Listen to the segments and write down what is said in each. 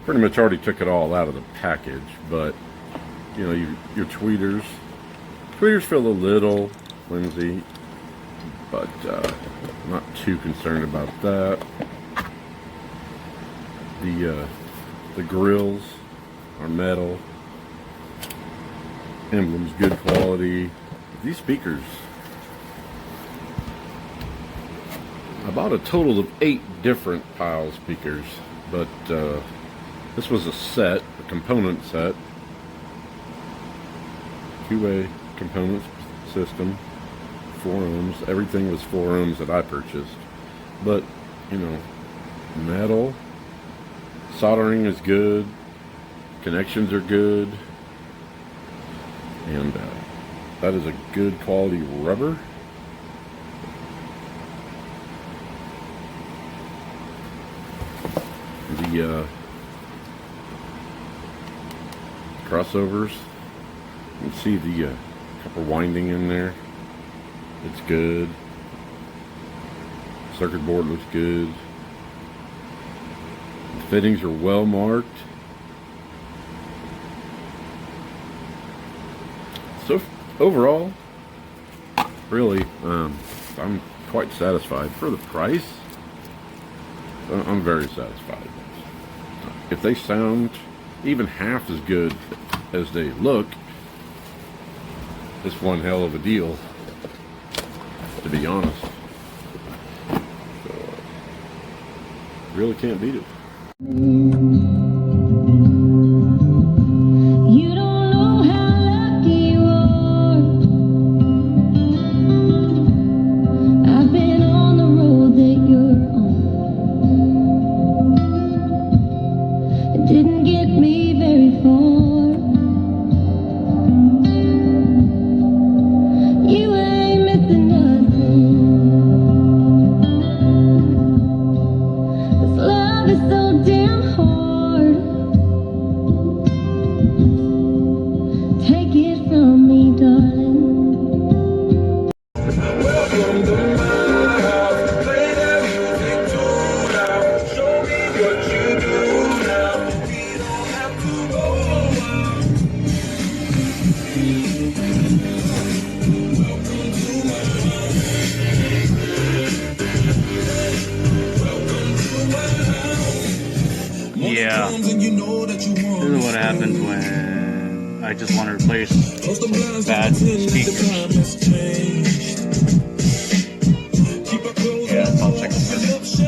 pretty much already took it all out of the package, but you know, your tweeters feel a little flimsy, but I'm not too concerned about that. The grills are metal, emblems good quality. These speakers, I bought a total of 8 different Pyle speakers, but this was a set, a component set, two-way component system, 4 ohms. Everything was 4 ohms that I purchased, but you know, metal, soldering is good, connections are good, and that is a good quality rubber. The crossovers, you can see the copper winding in there. It's good. Circuit board looks good. The fittings are well marked. So overall, really, I'm quite satisfied for the price. I'm very satisfied. If they sound even half as good as they look, it's one hell of a deal, to be honest. So, really can't beat it. Yeah, this is what happens when I just want to replace bad speakers. Yeah, I'll check it first.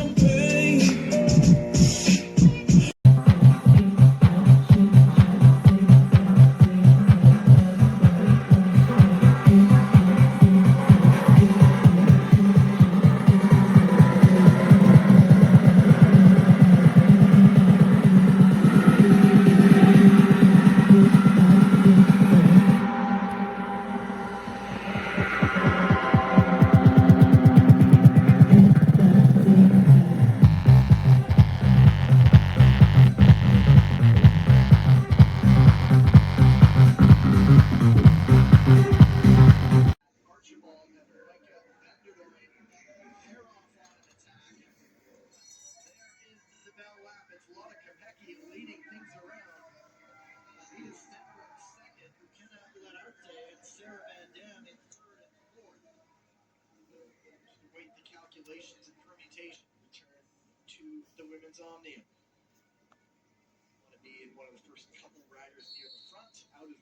Calculations and permutations return to the women's omnium. Want to be one of the first couple riders near the front out of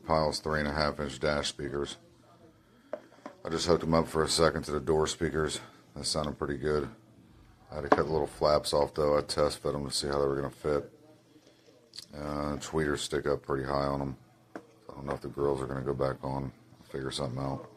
Pyle's 3.5-inch dash speakers. I just hooked them up for a second to the door speakers. That sounded pretty good. I had to cut the little flaps off though. I test fit them to see how they were going to fit. Tweeters stick up pretty high on them. I don't know if the grills are going to go back on. I'll figure something out.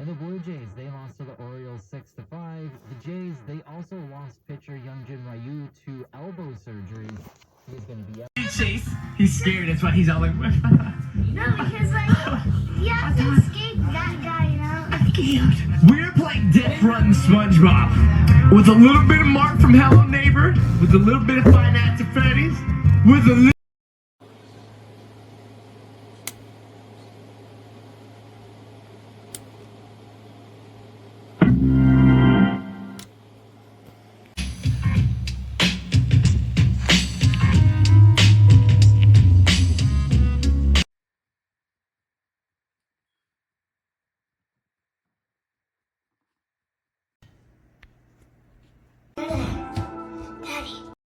And the Blue Jays, they lost to the Orioles 6-5. The Jays, they also lost pitcher Youngjin Ryu to elbow surgery. He's going to be out. Chase, he's scared. That's why he's all like, No, because like, you have to escape that guy, you know? we're playing Death Run SpongeBob with a little bit of Mark from Hello Neighbor, with a little bit of Five Nights at Freddy's, with a little.